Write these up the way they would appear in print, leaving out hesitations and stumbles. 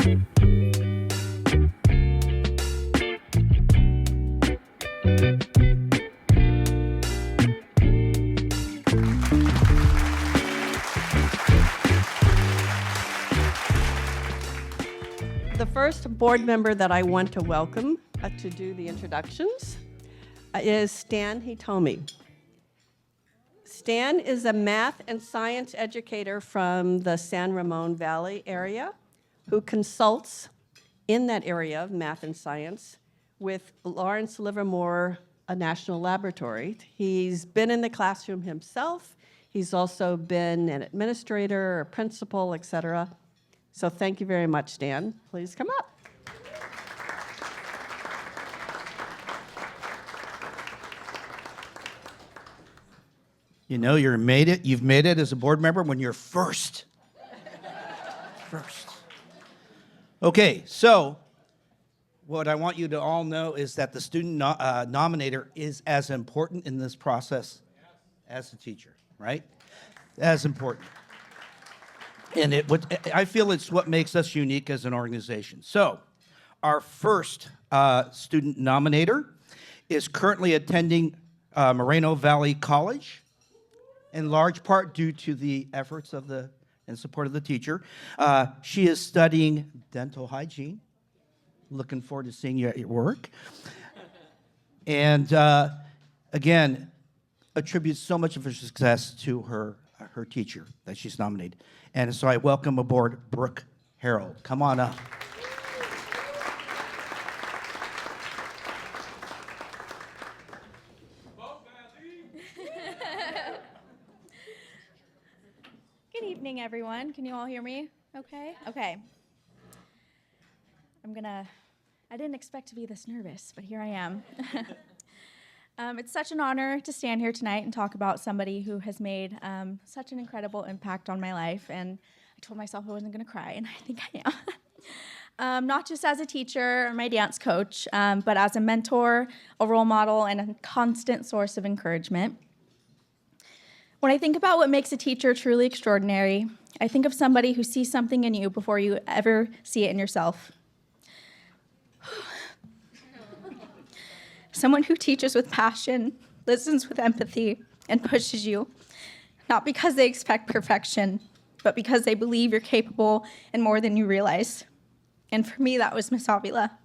The first board member that I want to welcome to do the introductions is Stan Hitomi. Stan is a math and science educator from the San Ramon Valley area who consults in that area of math and science with Lawrence Livermore National Laboratory. He's been in the classroom himself. He's also been an administrator, a principal, etc. So thank you very much, Stan. Please come up. You know, you've made it as a board member when you're first. First. Okay, so what I want you to all know is that the student nominator is as important in this process as the teacher, right? As important. And I feel it's what makes us unique as an organization. So our first student nominator is currently attending Moreno Valley College, in large part due to the efforts of and support of the teacher. She is studying dental hygiene. Looking forward to seeing you at your work. And again, attributes so much of her success to her teacher that she's nominated. And so I welcome aboard Brooke Harold. Come on up. Good evening, everyone. Can you all hear me? Okay? Okay. I didn't expect to be this nervous, but here I am. It's such an honor to stand here tonight and talk about somebody who has made such an incredible impact on my life. And I told myself I wasn't going to cry, and I think I am. Not just as a teacher or my dance coach, but as a mentor, a role model, and a constant source of encouragement. When I think about what makes a teacher truly extraordinary, I think of somebody who sees something in you before you ever see it in yourself. Someone who teaches with passion, listens with empathy, and pushes you, not because they expect perfection, but because they believe you're capable and more than you realize. And for me, that was Miss Avila.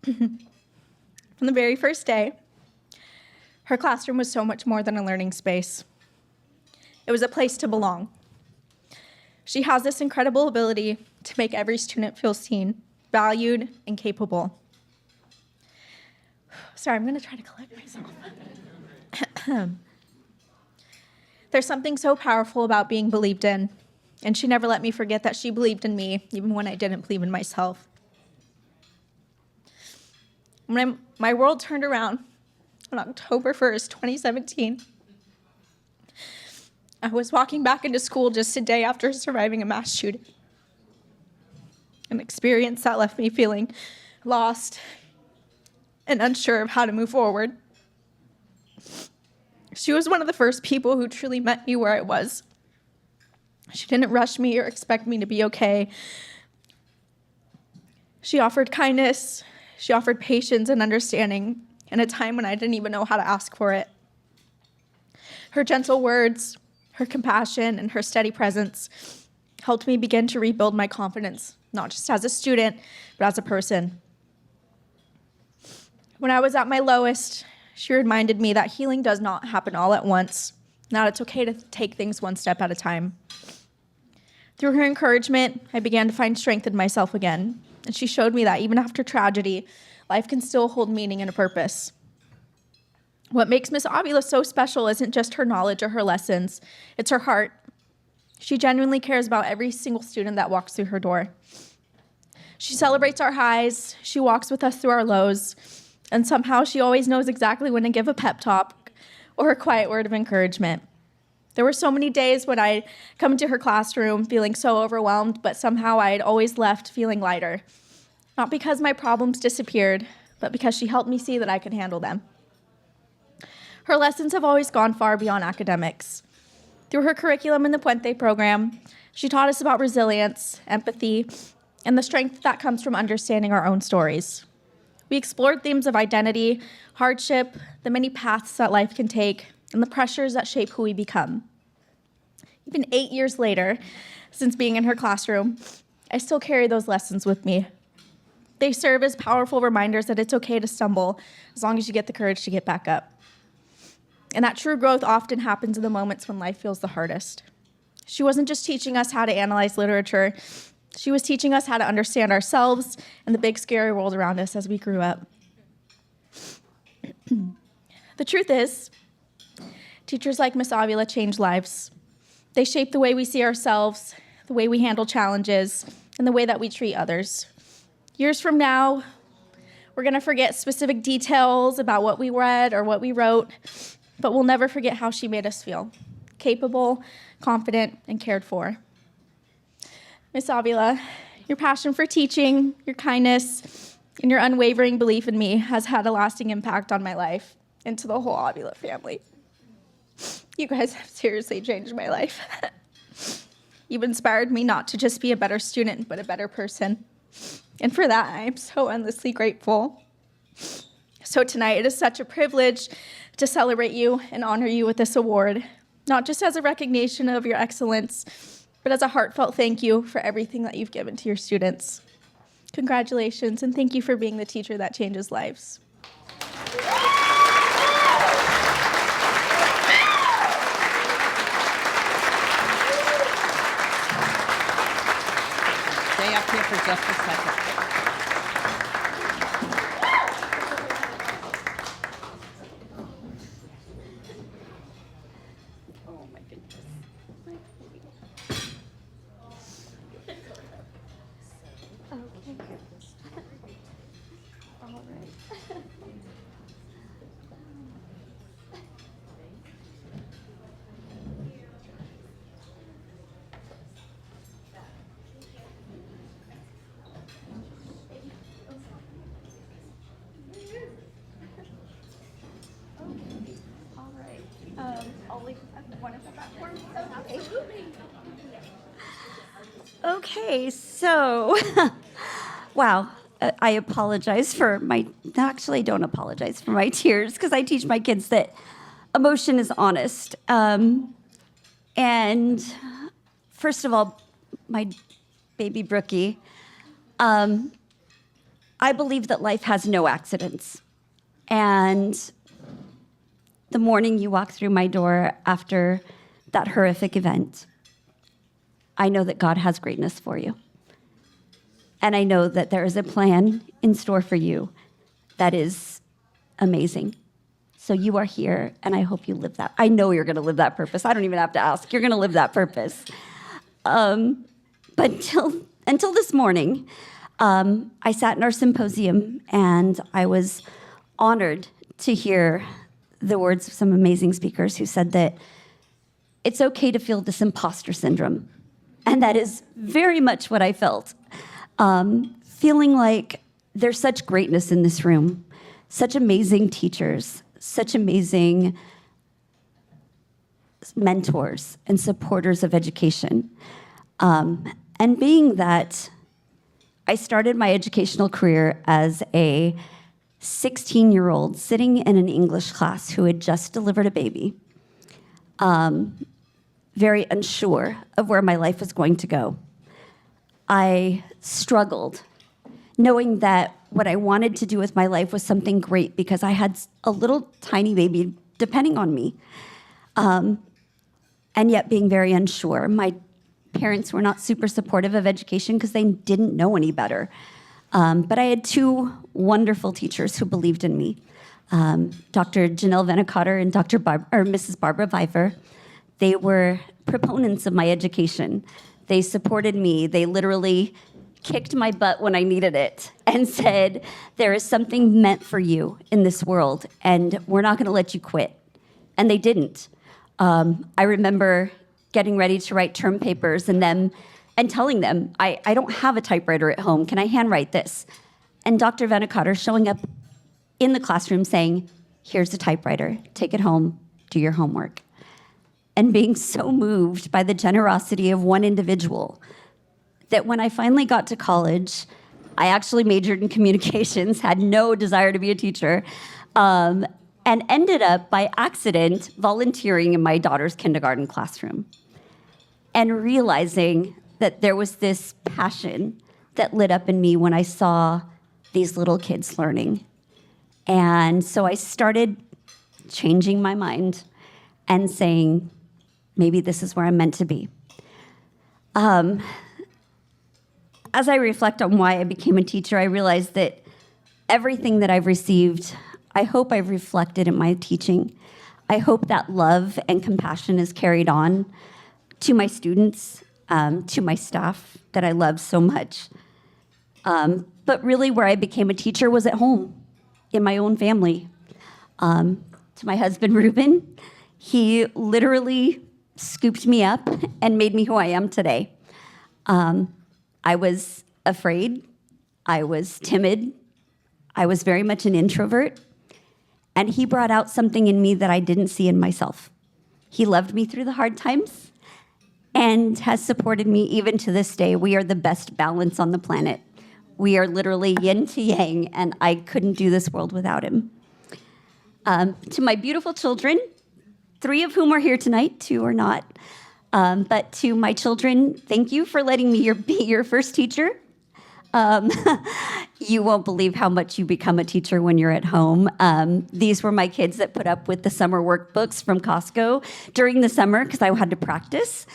From the very first day, her classroom was so much more than a learning space. It was a place to belong. She has this incredible ability to make every student feel seen, valued, and capable. Sorry, I'm going to try to collect myself. There's something so powerful about being believed in, and she never let me forget that she believed in me, even when I didn't believe in myself. When my world turned around on October 1st, 2017, I was walking back into school just a day after surviving a mass shooting, an experience that left me feeling lost and unsure of how to move forward. She was one of the first people who truly met me where I was. She didn't rush me or expect me to be okay. She offered kindness, she offered patience and understanding in a time when I didn't even know how to ask for it. Her gentle words, her compassion, and her steady presence helped me begin to rebuild my confidence, not just as a student, but as a person. When I was at my lowest, she reminded me that healing does not happen all at once, that it's okay to take things one step at a time. Through her encouragement, I began to find strength in myself again, and she showed me that even after tragedy, life can still hold meaning and a purpose. What makes Miss Avila so special isn't just her knowledge or her lessons, it's her heart. She genuinely cares about every single student that walks through her door. She celebrates our highs, she walks with us through our lows, and somehow she always knows exactly when to give a pep talk or a quiet word of encouragement. There were so many days when I'd come into her classroom feeling so overwhelmed, but somehow I'd always left feeling lighter. Not because my problems disappeared, but because she helped me see that I could handle them. Her lessons have always gone far beyond academics. Through her curriculum in the Puente program, She taught us about resilience, empathy, and the strength that comes from understanding our own stories. We explored themes of identity, hardship, the many paths that life can take, and the pressures that shape who we become. Even 8 years later, since being in her classroom, I still carry those lessons with me. They serve as powerful reminders that it's okay to stumble as long as you get the courage to get back up. And that true growth often happens in the moments when life feels the hardest. She wasn't just teaching us how to analyze literature, she was teaching us how to understand ourselves and the big scary world around us as we grew up. The truth is, teachers like Miss Avila change lives. They shape the way we see ourselves, the way we handle challenges, and the way that we treat others. Years from now, we're going to forget specific details about what we read or what we wrote, but we'll never forget how she made us feel, capable, confident, and cared for. Miss Avila, your passion for teaching, your kindness, and your unwavering belief in me has had a lasting impact on my life and to the whole Avila family. You guys have seriously changed my life. You've inspired me not to just be a better student, but a better person. And for that, I am so endlessly grateful. So tonight, it is such a privilege to celebrate you and honor you with this award, not just as a recognition of your excellence, but as a heartfelt thank you for everything that you've given to your students. Congratulations, and thank you for being the teacher that changes lives. Stay up here for just a second. Oh my goodness. Okay, so, wow, I apologize for my, actually, I don't apologize for my tears because I teach my kids that emotion is honest. And first of all, my baby Brookie, I believe that life has no accidents. And the morning you walk through my door after that horrific event, I know that God has greatness for you. And I know that there is a plan in store for you that is amazing. So you are here, and I hope you live that. I know you're going to live that purpose. I don't even have to ask. You're going to live that purpose. But until this morning, I sat in our symposium, and I was honored to hear the words of some amazing speakers who said that it's okay to feel this imposter syndrome. And that is very much what I felt. Feeling like there's such greatness in this room, such amazing teachers, such amazing mentors and supporters of education. And being that I started my educational career as a 16-year-old sitting in an English class who had just delivered a baby, very unsure of where my life was going to go. I struggled, knowing that what I wanted to do with my life was something great because I had a little tiny baby depending on me, and yet being very unsure. My parents were not super supportive of education because they didn't know any better. But I had two wonderful teachers who believed in me, Dr. Janelle Venicotter and Mrs. Barbara Pfeiffer. They were proponents of my education. They supported me. They literally kicked my butt when I needed it and said, there is something meant for you in this world, and we're not going to let you quit. And they didn't. I remember getting ready to write term papers and telling them, I don't have a typewriter at home. Can I handwrite this? And Dr. Venicotter showing up in the classroom saying, here's a typewriter. Take it home. Do your homework. and being so moved by the generosity of one individual that when I finally got to college, I actually majored in communications, had no desire to be a teacher, and ended up by accident volunteering in my daughter's kindergarten classroom and realizing that there was this passion that lit up in me when I saw these little kids learning. And so I started changing my mind and saying, maybe this is where I'm meant to be. As I reflect on why I became a teacher, I realized that everything that I've received, I hope I've reflected in my teaching. I hope that love and compassion is carried on to my students, to my staff that I love so much. But really where I became a teacher was at home, in my own family. To my husband, Ruben, he literally scooped me up and made me who I am today. I was afraid, I was timid, I was very much an introvert, and he brought out something in me that I didn't see in myself. He loved me through the hard times and has supported me even to this day. We are the best balance on the planet. We are literally yin to yang, and I couldn't do this world without him. To my beautiful children, 3 of whom are here tonight, 2 are not. But to my children, thank you for letting me be your first teacher. You won't believe how much you become a teacher when you're at home. These were my kids that put up with the summer workbooks from Costco during the summer because I had to practice,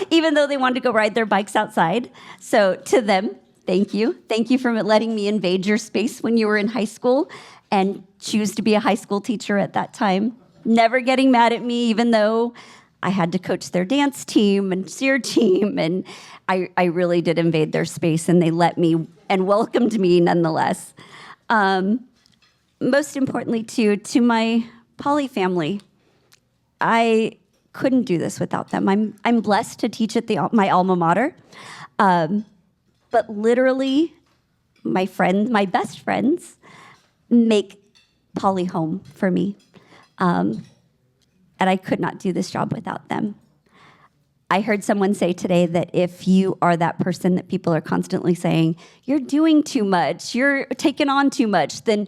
even though they wanted to go ride their bikes outside. So to them, thank you. Thank you for letting me invade your space when you were in high school and choose to be a high school teacher at that time. Never getting mad at me, even though I had to coach their dance team and cheer team, and I really did invade their space, and they let me and welcomed me nonetheless. Most importantly, to my Poly family, I couldn't do this without them. I'm blessed to teach at my alma mater, but literally, my best friends, make Poly home for me. And I could not do this job without them. I heard someone say today that if you are that person that people are constantly saying, you're doing too much, you're taking on too much, then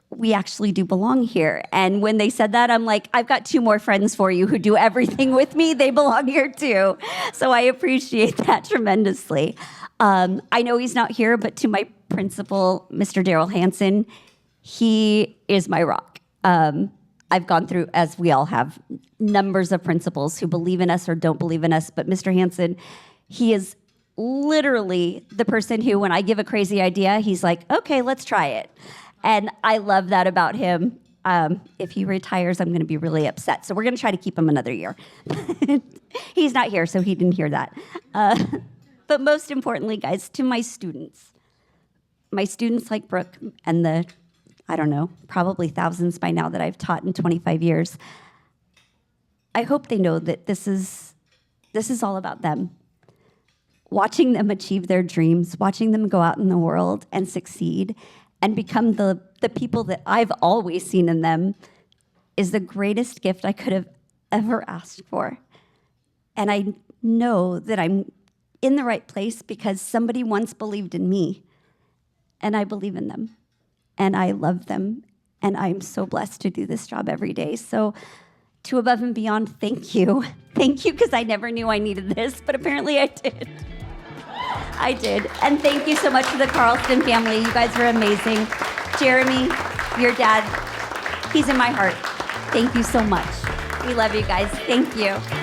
we actually do belong here. And when they said that, I'm like, I've got 2 more friends for you who do everything with me. They belong here too. So I appreciate that tremendously. I know he's not here, but to my principal, Mr. Daryl Hansen, he is my rock. I've gone through, as we all have, numbers of principals who believe in us or don't believe in us, but Mr. Hansen, he is literally the person who, when I give a crazy idea, he's like, okay, let's try it. And I love that about him. If he retires, I'm gonna be really upset. So we're gonna try to keep him another year. He's not here, so he didn't hear that. But most importantly, guys, to my students like Brooke and the, I don't know, probably thousands by now that I've taught in 25 years, I hope they know that this is all about them. Watching them achieve their dreams, watching them go out in the world and succeed and become the people that I've always seen in them is the greatest gift I could have ever asked for. And I know that I'm in the right place because somebody once believed in me, and I believe in them. And I love them, and I'm so blessed to do this job every day. So to Above and Beyond, thank you. Thank you, because I never knew I needed this, but apparently I did. I did. And thank you so much to the Carlson family. You guys are amazing. Jeremy, your dad, he's in my heart. Thank you so much. We love you guys. Thank you.